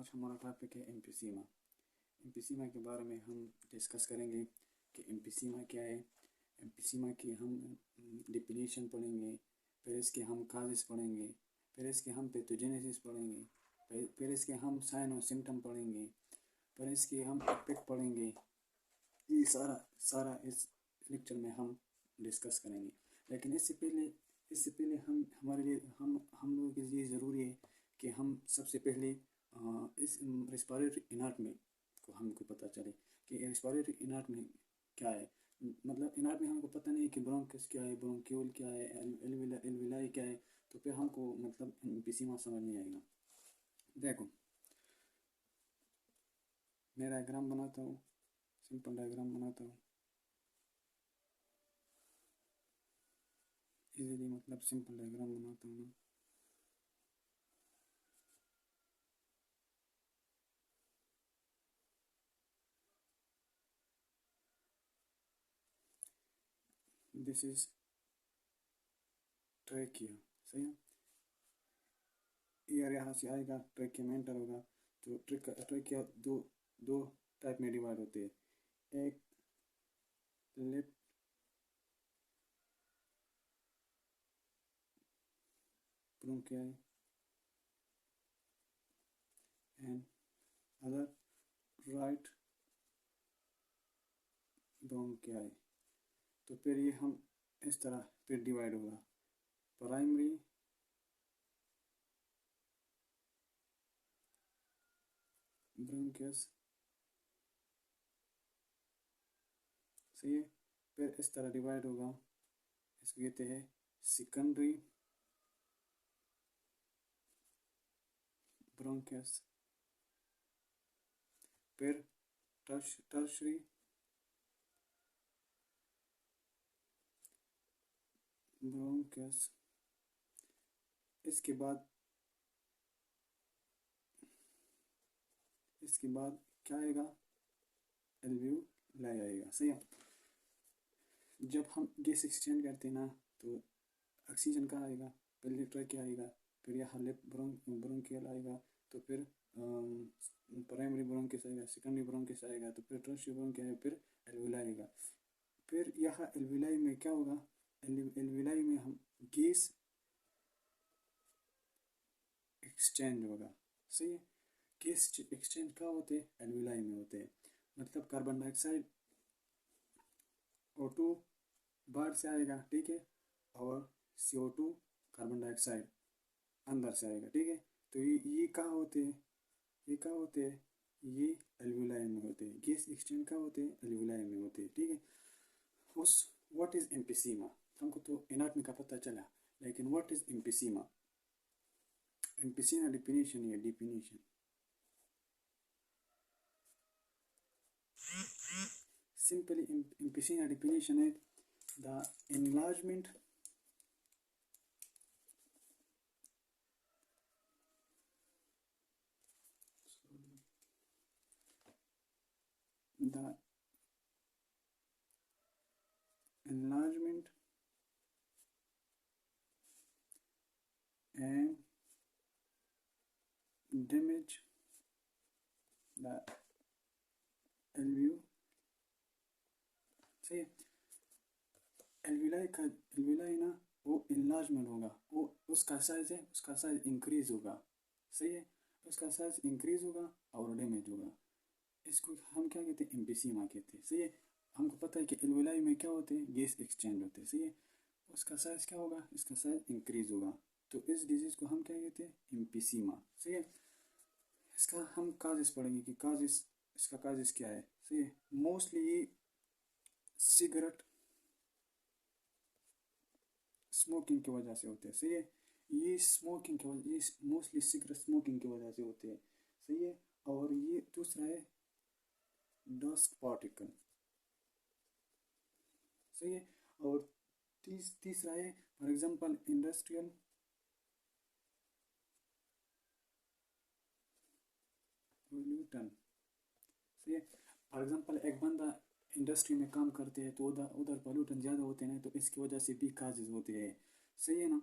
आज हमारा टॉपिक है एम्फीसीमा। एम्फीसीमा के बारे में हम डिस्कस करेंगे कि एम्फीसीमा क्या है। एम्फीसीमा की हम डिफिनीशन पढ़ेंगे, फिर इसके हम काजेस पढ़ेंगे, फिर इसके हम पैथोजेनेसिस पढ़ेंगे, फिर इसके हम साइन और सिम्टम पढ़ेंगे, फिर इसके हम इफेक्ट पढ़ेंगे। ये सारा सारा इस लेक्चर में हम डिस्कस करेंगे। लेकिन इससे पहले हम हमारे लिए हम लोगों के लिए ज़रूरी है कि हम सबसे पहले इस रेस्पिरेटरी एनाटॉमी को हमको पता चले कि रेस्पिरेटरी एनाटॉमी क्या है। मतलब एनाटॉमी हमको पता नहीं है कि ब्रोंकस क्या है, ब्रोंक्यूल क्या है, एल्विलाई क्या है, तो फिर हमको मतलब एम्फीसीमा समझ नहीं आएगा। देखो, मैं डायग्राम बनाता हूँ, सिंपल डायग्राम बनाता हूँ इजीली, मतलब सिंपल डायग्राम बनाता हूँ ना। दिस इज ट्रैकिया, सही है। एयर यहाँ से आएगा, ट्रैकिया में एंटर होगा। तो ट्रैकिया दो दो टाइप में डिवाइड होते हैं। एक लेफ्ट ब्रोंकियाई एंड अदर राइट ब्रोंकियाई। तो फिर ये हम इस तरह फिर डिवाइड होगा, प्राइमरी ब्रोंकियस, सही है। फिर इस तरह डिवाइड होगा, इसको कहते हैं सेकेंडरी ब्रोंकियस। फिर टर्शरी ब्रोंकियस। इसके बाद क्या आएगा, एल्वियोलाई आएगा, सही है। जब हम गैस एक्सचेंज करते हैं ना, तो ऑक्सीजन कहाँ आएगा, पहले ट्रैकिया आएगा, फिर यहाँ लेफ्ट ब्रोंकियल आएगा, तो फिर प्राइमरी ब्रोंकियस आएगा, सेकेंडरी ब्रोंकियस आएगा, तो फिर टर्शियरी ब्रोंकियस आएगा, फिर एल्वियोलाई आएगा। फिर यहाँ एल्वियोलाई में क्या होगा, एल्वियोलाई में हम गैस एक्सचेंज होगा, सही है। गैस एक्सचेंज कहाँ होते हैं, एल्वियोलाई में होते हैं। मतलब कार्बन डाइऑक्साइड O2 बाहर से आएगा, ठीक है, और CO2 कार्बन डाइऑक्साइड अंदर से आएगा, ठीक है। तो ये कहाँ होते हैं, ये एल्वियोलाई में होते हैं। गैस एक्सचेंज कहाँ होते हैं, एल्वियोलाई में होते हैं, ठीक है। उस व्हाट इज एम्फीसीमा, हमको तो एनाटॉमी का पता चला, लेकिन what is emphysema. Emphysema definition है, डिफिनीशन सिंपली एम्फीसीमा डिफिनीशन है the enlargement the enlargement and damage the alveoli, सही है। एल्वियोलाई ना, वो इन्लार्जमेंट होगा, वो उसका साइज है, उसका साइज इंक्रीज होगा, सही है। उसका साइज इंक्रीज होगा और डैमेज होगा। इसको हम क्या कहते हैं, एम्फीसीमा कहते हैं, सही है। हमको पता है कि एल्वियोलाई में क्या होते हैं, गैस एक्सचेंज होते हैं, सही है। उसका साइज क्या होगा, इसका साइज इंक्रीज होगा, तो इस डिजीज को हम क्या कहते हैं, एम्फीसीमा, सही है। इसका हम काजेस पढ़ेंगे कि काजेस, इसका काजेस क्या है, सही है। मोस्टली ये सिगरेट स्मोकिंग की वजह से होते हैं, सही है। ये स्मोकिंग की वजह, ये मोस्टली सिगरेट स्मोकिंग की वजह से होते हैं, सही है। और ये दूसरा है डस्ट पार्टिकल, सही है। और तीसरा है फॉर एग्जांपल इंडस्ट्रियल पोल्यूटन, सही है। फॉर एग्जांपल एक बंदा इंडस्ट्री में काम करते हैं, तो उधर उधर पोल्यूटन ज़्यादा होते हैं, तो इसकी वजह से भी काजेज होते हैं, सही है ना।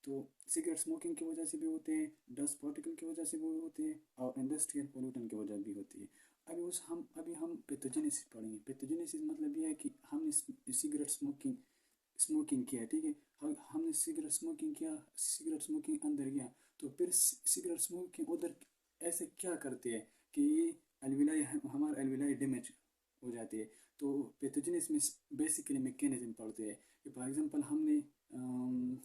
तो सिगरेट स्मोकिंग की वजह से भी होते हैं, डस्ट पार्टिकल की वजह से भी होते हैं, और इंडस्ट्रियल पोल्यूशन की वजह भी होती है। अभी हम पैथोजेनेसिस पढ़ेंगे। पैथोजेनेसिस मतलब ये है कि हमने सिगरेट स्मोकिंग किया, ठीक है। हमने सिगरेट स्मोकिंग किया, सिगरेट स्मोकिंग अंदर गया, तो फिर सिगरेट स्मोकिंग उधर ऐसे क्या करते हैं कि ये एल्विलाई, हमारा एल्विलाई डैमेज हो जाती है। तो पैथोजेनेसिस में बेसिकली मैकेनिज्म पढ़ते हैं कि फॉर एग्जांपल हमने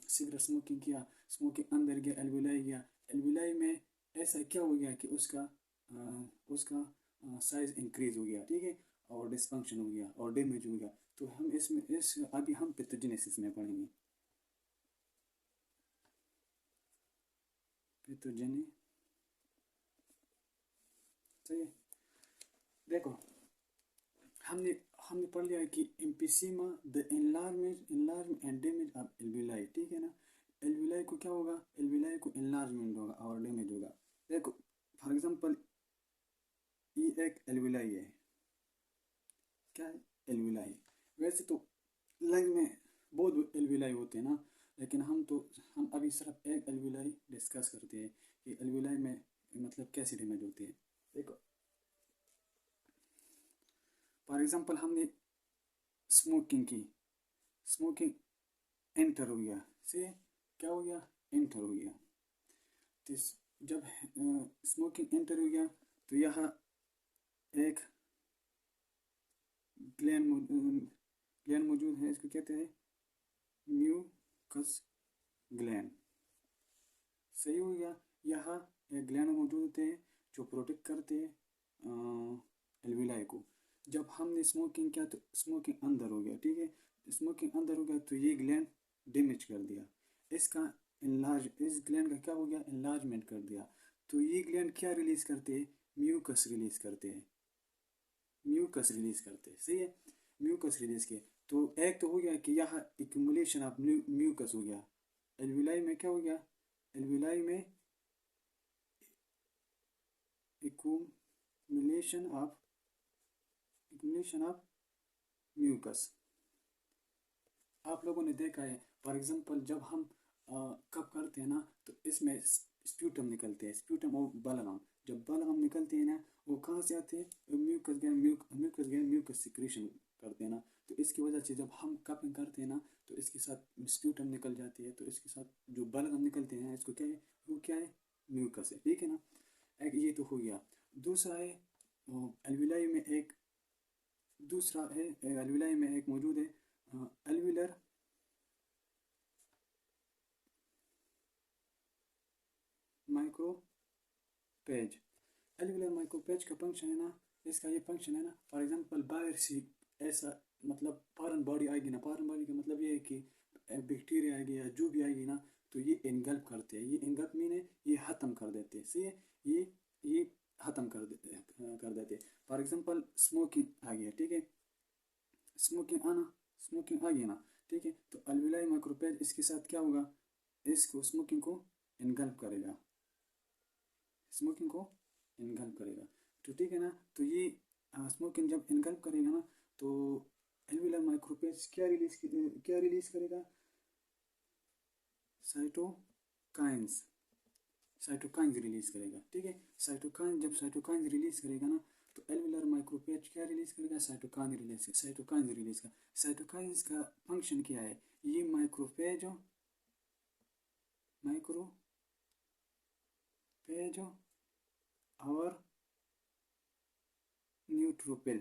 सिगरेट स्मोकिंग किया, स्मोकिंग अंदर गया, एल्विलाई गया, एल्विलाई में ऐसा क्या हो गया कि उसका साइज इंक्रीज हो गया, ठीक है, और डिस्फंक्शन हो गया और डैमेज हो गया। तो हम इसमें इस अभी हम पैथोजेनेसिस में पढ़ेंगे। पैथोजेने सही है। देखो, हमने हमने पढ़ लिया है कि emphysema the enlargement and damage of alveoli, ठीक है ना। एल्विलाई को क्या होगा, एल्विलाई को enlargement होगा और डैमेज होगा। देखो फॉर एग्जांपल ये एक एल्विलाई है, क्या है, एल्विलाई। वैसे तो लंग में बहुत एल्विलाई होते हैं ना, लेकिन हम अभी सिर्फ एक एल्विलाई डिस्कस करते हैं कि एल्विलाई में मतलब कैसे डैमेज होते हैं। देखो फॉर एग्जांपल हमने स्मोकिंग की, स्मोकिंग एंटर हो गया, से क्या हो गया, एंटर हो गया। तो जब स्मोकिंग एंटर हो गया तो यहाँ एक ग्लैंड मौजूद है, इसको कहते हैं म्यूकस ग्लैंड। सही हो गया। यहाँ एक ग्लैंड मौजूद होते हैं जो प्रोटेक्ट करते हैं एल्विलाई को। जब हमने स्मोकिंग किया तो स्मोकिंग अंदर हो गया, ठीक है, स्मोकिंग अंदर हो गया तो ये ग्लैंड डैमेज कर दिया, इसका इस ग्लैंड का क्या हो गया, एनलार्जमेंट कर दिया। तो ये ग्लैंड क्या रिलीज करते हैं, म्यूकस रिलीज करते हैं, म्यूकस रिलीज करते हैं, सही है, म्यूकस रिलीज के। तो एक तो हो गया कि यहाँ एक्यूमुलेशन ऑफ म्यूकस हो गया, एल्विलाई में क्या हो गया, एल्विलाई में एक्यूमुलेशन ऑफ म्यूकस। आप लोगों ने देखा है फॉर एग्जांपल जब हम कप करते हैं ना तो इसमें स्प्यूटम निकलते हैं, स्प्यूटम और बलगम। जब बलगम निकलते हैं ना वो कहाँ से आते हैं, म्यूकस सिक्रीशन करते हैं ना। तो इसकी वजह से जब हम कपिंग करते हैं ना तो इसके साथ स्प्यूटम निकल जाती है, तो इसके साथ जो बलगम निकलते हैं इसको क्या है, वो क्या है, म्यूकस है, ठीक है ना। एक ये तो हो गया। दूसरा है एल्विलाई में एक दूसरा है एल्विलाई में एक मौजूद है एल्विलर माइक्रोपेज। एल्विलर माइक्रोपेज का फंक्शन है ना, इसका ये फंक्शन है ना, फॉर एग्जांपल बाहर से ऐसा मतलब फॉरेन बॉडी आएगी ना, फॉरेन बॉडी का मतलब ये है कि बैक्टीरिया आएगी या जो भी आएगी ना, तो ये इनगल्प करते हैं, ये इनगल्प मीन है ये ख़त्म कर देते हैं, सही है, ये ख़त्म कर देते। फॉर एग्जांपल स्मोकिंग आ गया, ठीक है, स्मोकिंग आ गया ना, ठीक है, तो एल्विलाई माइक्रोपेज इसके साथ क्या होगा, इसको स्मोकिंग को इनगल्प करेगा, स्मोकिंग को इनगल्प करेगा। तो ठीक है ना, तो ये स्मोकिंग जब इनगल्प करेगा ना तो एल्विलर माइक्रोपेज क्या रिलीज करेगा, साइटोकाइंस, साइटोकाइंस रिलीज करेगा, ठीक है। साइटोकाइन जब साइटोकाइंस रिलीज करेगा ना तो एल्विलर माइक्रोपेज क्या रिलीज करेगा, साइटोकाइन रिलीज का। साइटोकाइंस का फंक्शन क्या है, ये माइक्रोपेज और न्यूट्रोपिल,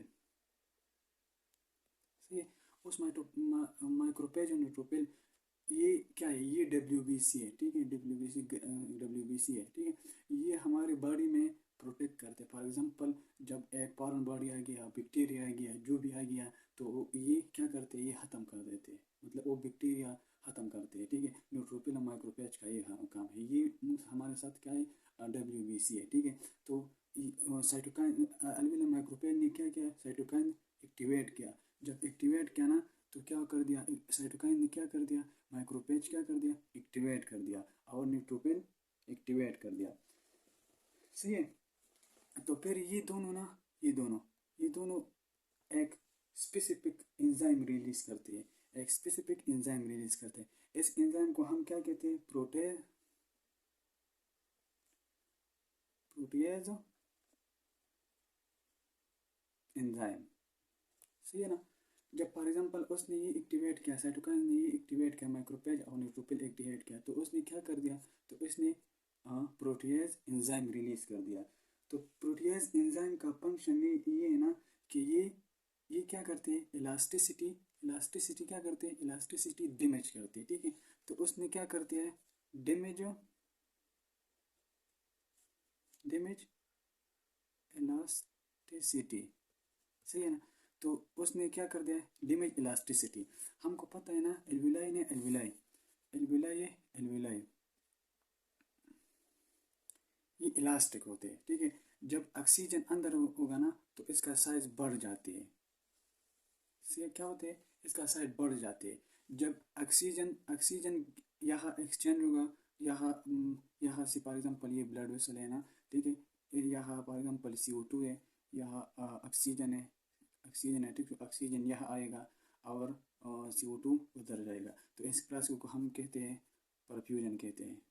सही है। उस माइक्रोपेज और न्यूट्रोपिल ये क्या है, ये WBC है, ठीक है, WBC है, ठीक है। ये हमारे बॉडी में प्रोटेक्ट करते हैं। फॉर एग्जांपल जब एक फॉरेन बॉडी आ गया, बैक्टीरिया आ गया, जो भी आ गया, तो ये क्या करते हैं, ये ख़त्म कर देते हैं, मतलब वो बैक्टीरिया ख़त्म करते हैं, ठीक है। न्यूट्रोपिल और माइक्रोपेज का ये काम है, ये हमारे साथ क्या है, WBC है, ठीक है। तो साइटोकाइन एल्विलर माइक्रोपेज ने क्या किया, साइटोकाइन एक्टिवेट किया। जब एक्टिवेट किया ना तो क्या कर दिया, साइटोकाइन ने क्या कर दिया, माइक्रोपेज क्या कर दिया, एक्टिवेट कर दिया, और न्यूट्रोपिल एक्टिवेट कर दिया, सही है। तो फिर ये दोनों एक स्पेसिफिक एंजाइम रिलीज करते हैं, एक स्पेसिफिक एंजाइम रिलीज करते हैं। इस एंजाइम को हम क्या कहते हैं? Protease enzyme. सही है ना। जब फॉर एग्जांपल उसने ये एक्टिवेट किया, साइटोकाइन ने ये एक्टिवेट किया, माइक्रोपेज और न्यूट्रोफिल एक्टिवेट किया, तो उसने क्या कर दिया? तो इसने प्रोटीएज एंजाइम रिलीज कर दिया। तो प्रोटीएज एंजाइम का फंक्शन ये है ना कि ये क्या करते हैं? इलास्टिसिटी क्या करते हैं? इलास्टिसिटी डैमेज करते हैं। ठीक है, तो उसने क्या कर दिया है? Damage elasticity. सही है ना। तो उसने क्या कर दिया? Damage elasticity. हमको पता है ना, एल्विलाई ये इलास्टिक होते हैं। ठीक है, जब ऑक्सीजन अंदर होगा ना तो इसका साइज बढ़ जाती है। से क्या होते हैं? इसका साइज बढ़ जाती है। जब ऑक्सीजन यहाँ एक्सचेंज होगा, यहाँ से फॉर एग्जांपल ये ब्लड वेसल है ना। ठीक है, यहाँ फॉर एग्जांपल CO2 है, यहाँ ऑक्सीजन है। ठीक है, ऑक्सीजन यहाँ आएगा और CO2 उधर जाएगा। तो इस प्रोसेस को हम कहते हैं परफ्यूजन कहते हैं।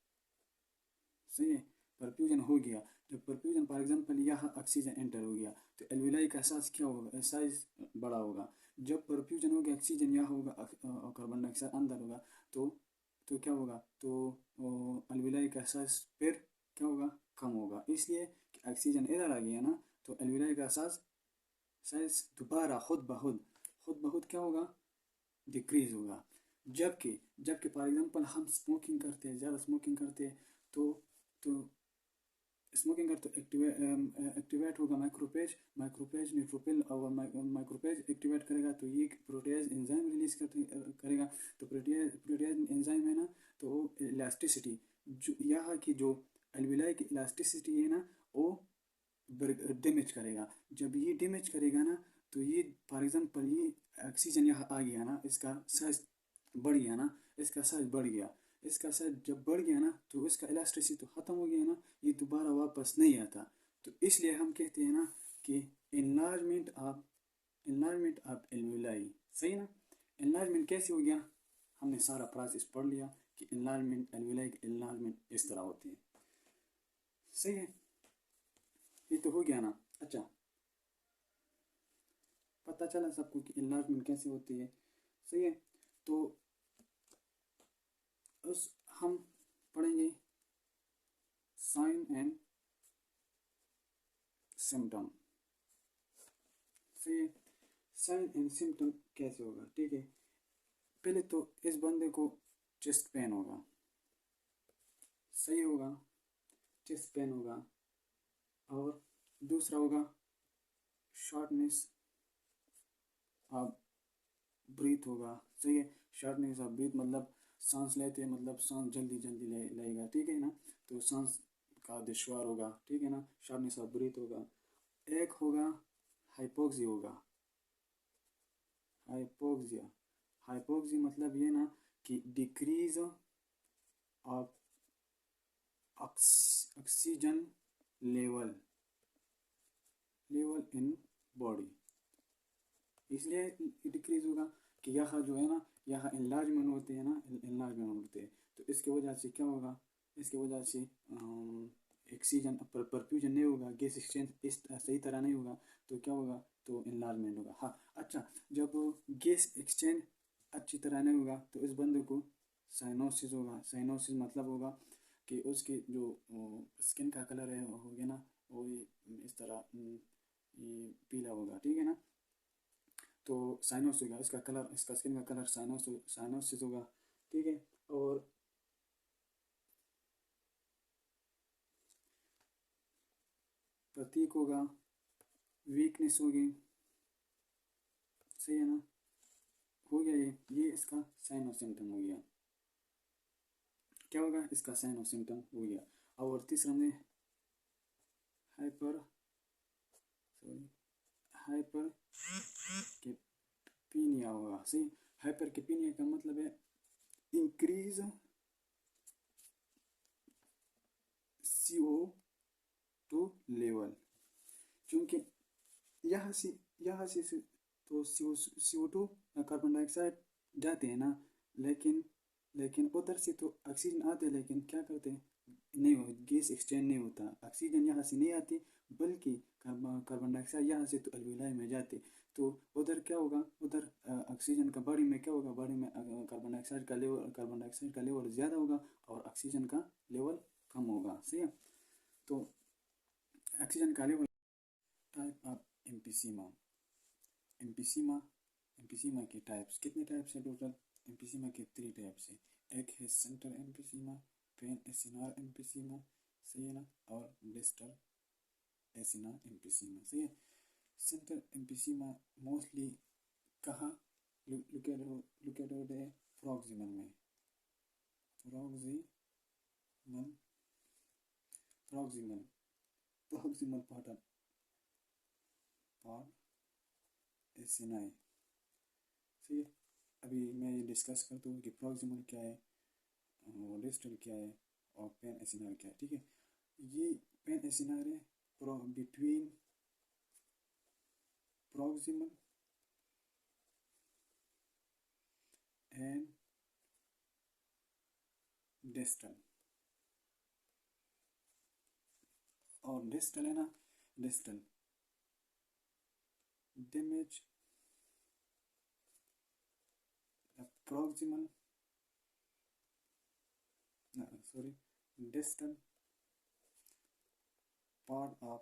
सही है, परफ्यूजन हो गया। जब परफ्यूजन फॉर एग्जांपल यहाँ ऑक्सीजन एंटर हो गया तो एल्विलाई का साइज क्या होगा? साइज बड़ा होगा। जब परफ्यूजन हो गया, ऑक्सीजन यहाँ होगा, कार्बन डाइऑक्साइड अंदर होगा, तो क्या होगा? तो एल्विलाई का साइज फिर क्या होगा? कम होगा। इसलिए कि ऑक्सीजन इधर आ गया ना, तो एल्विलाई का साइज दोबारा खुद बहुत क्या होगा? डिक्रीज होगा। जबकि फॉर एग्जांपल हम स्मोकिंग करते हैं, ज़्यादा स्मोकिंग करते हैं, तो तो स्मोकिंग करते एक्टिवेट होगा माइक्रोपेज न्यूट्रोफिल और माइक्रोपेज एक्टिवेट करेगा, तो ये प्रोटीज एंजाइम रिलीज करेगा। तो प्रोटीज एंजाइम है ना, तो इलास्टिसिटी यहाँ की जो एल्विलाई की इलास्टिसिटी है ना, वो डैमेज करेगा। जब ये डैमेज करेगा ना, तो ये फॉर एग्जांपल ये ऑक्सीजन यहाँ आ गया ना, इसका साइज बढ़ गया ना, इसका साइज जब बढ़ गया ना, तो इसका इलास्टिसिटी तो ख़त्म हो गया ना, ये दोबारा वापस नहीं आता। तो इसलिए हम कहते हैं ना कि इनलार्जमेंट ऑफ एल्विलाई। सही ना। इनलार्जमेंट कैसे हो गया? हमने सारा प्रोसेस पढ़ लिया कि इनलार्जमेंट एल्विलाई की इनलार्जमेंट इस तरह होती है। सही है, ये तो हो गया ना। अच्छा, पता चला सबको कि इनलार्जमेंट कैसे होती है। सही है, तो उस हम पढ़ेंगे साइन एंड सिम्टम। सही है, साइन एंड सिम्टम कैसे होगा? ठीक है, पहले तो इस बंदे को चेस्ट पेन होगा। सही होगा, चेस्ट पेन होगा। और दूसरा होगा शॉर्टनेस ऑफ ब्रीथ होगा। सही है, शॉर्टनेस ऑफ ब्रीथ मतलब सांस लेते हैं, मतलब सांस जल्दी जल्दी लेगा। ठीक है ना, तो सांस का दुश्वार होगा। ठीक है ना, शॉर्टनेस ऑफ ब्रीथ होगा। एक होगा हाइपोक्सिया होगा। हाइपोक्सिया मतलब ये ना कि decrease of oxygen level in body. इसलिए डिक्रीज होगा कि यहाँ जो है ना, यहाँ इनलार्जमेंट होते हैं ना, इनलार्जमेंट होते हैं। तो इसकी वजह से क्या होगा? इसकी वजह से ऑक्सीजन परफ्यूजन नहीं होगा, गैस एक्सचेंज इस सही तरह नहीं होगा, तो क्या होगा? तो इनलार्जमेंट होगा। हाँ, अच्छा, जब गैस एक्सचेंज अच्छी तरह नहीं होगा तो इस बंदे को साइनोसिस होगा। साइनोसिस मतलब होगा कि उसकी जो स्किन का कलर है हो गया ना, वो इस तरह ये पीला होगा। ठीक है ना, तो साइनोस होगा, इसका कलर, इसका स्किन का कलर साइनोसिस होगा। ठीक है, और प्रतीक होगा वीकनेस होगी। सही है ना, हो गया ये इसका साइन और सिम्टम हो गया। क्या होगा? इसका साइन और सिम्टम हो गया। और तीसरा में हाइपर हाइपर कैपिनिया होगा। सही, हाइपर कैपिनिया का मतलब है इंक्रीज CO2 लेवल। क्योंकि यहाँ से तो CO2 कार्बन डाइऑक्साइड जाते हैं ना, लेकिन लेकिन उधर से तो ऑक्सीजन आते लेकिन क्या करते हैं, नहीं हो, गैस एक्सचेंज नहीं होता, ऑक्सीजन यहाँ से नहीं आती बल्कि कार्बन डाइऑक्साइड यहाँ से तो एल्विलाई में जाते। तो उधर क्या होगा, उधर ऑक्सीजन का बॉडी में क्या होगा, बॉडी में कार्बन डाइऑक्साइड का लेवल ज़्यादा होगा और ऑक्सीजन का लेवल कम होगा। सही है। तो ऑक्सीजन का level. Type of emphysema. Emphysema emphysema के टाइप्स, कितने टाइप्स है टोटल? एम्फीसीमा के 3 टाइप्स है। एक है centre emphysema, panacinar emphysema, सही है ना, और डिस्टल एसिनार एम्फीसीमा। सही है। सेंटर एम्फीसीमा मोस्टली कहाँ लोकेटेड है? प्रॉक्सिमल में, proximal proximal proximal part acini. सही है। अभी मैं ये डिस्कस करता हूँ कि प्रॉक्सिमल क्या है और डिस्टल क्या है और पेन एसिनार क्या है। ठीक है। ये पेन एसिनार है बिटवीन प्रॉक्सिमल एंड डिस्टल। और डिस्टल है ना, distal damage proximal distal part of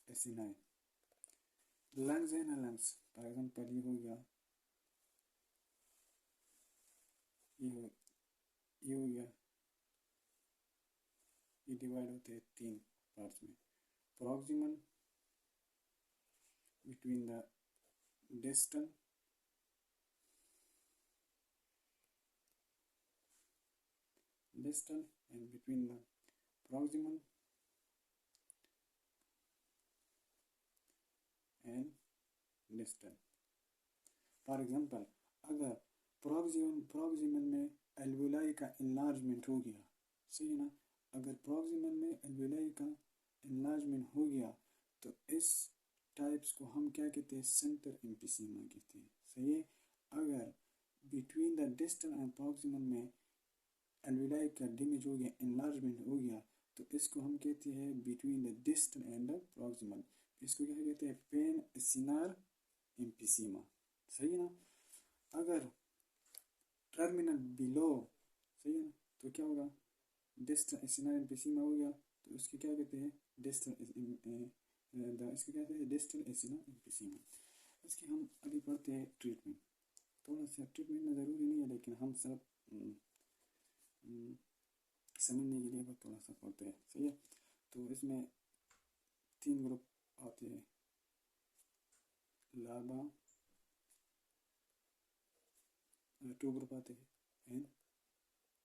acini। Lungs है ना, लंग्स फॉर एग्जाम्पल ये हो गया, ये हो गया, ये डिवाइड होते हैं 3 पार्ट्स में। Proximal between the distal and between the proximal and distal। For example अगर प्रॉक्सिमल में एल्वुलाई का इनलार्जमेंट हो गया, सही है ना, अगर प्रॉक्सिमल में एल्वुलाई का इनलार्जमेंट हो गया तो इस टाइप्स को हम क्या कहते हैं? सेंटर एम्फीसीमा कहते हैं। सही है। अगर between the distal and proximal में एल्वुलाई का डैमेज हो गया, इनलार्जमेंट हो गया, तो इसको हम कहते हैं between the distal and the proximal, इसको क्या कहते हैं? Panacinar emphysema. सही है ना। अगर टर्मिनल बिलो, सही है ना, तो क्या होगा? डिस्टल एसिनार एम्फीसीमा हो गया तो उसको क्या कहते हैं? इसको क्या कहते हैं? Distal acinar emphysema. इसके हम अभी पढ़ते हैं ट्रीटमेंट। थोड़ा सा ट्रीटमेंट में ज़रूरी नहीं है लेकिन हम सब समझने के लिए बस थोड़ा सा पढ़ते हैं। सही है। तो इसमें 3 ग्रुप आते हैं, लार्वा, 2 ग्रुप आते हैं एंड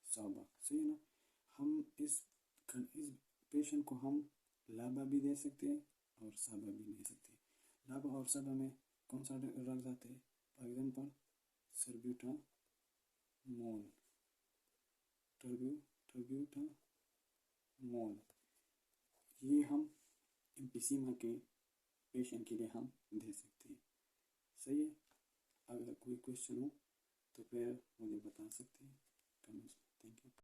साबा। सही है ना। हम इस पेशेंट को हम लार्वा भी दे सकते हैं और साबा भी दे सकते हैं। लार्वा और साबा में कौन सा ड्रग्स आते हैं? फॉर एग्जाम्पल सर्ब्यूटामोल, टर्ब्यूटामोल, ये हम एम्फीसीमा के पेशेंट के लिए हम दे सकते हैं। सही है। अगर कोई क्वेश्चन हो तो फिर मुझे बता सकते हैं कमेंट्स में। Thank you.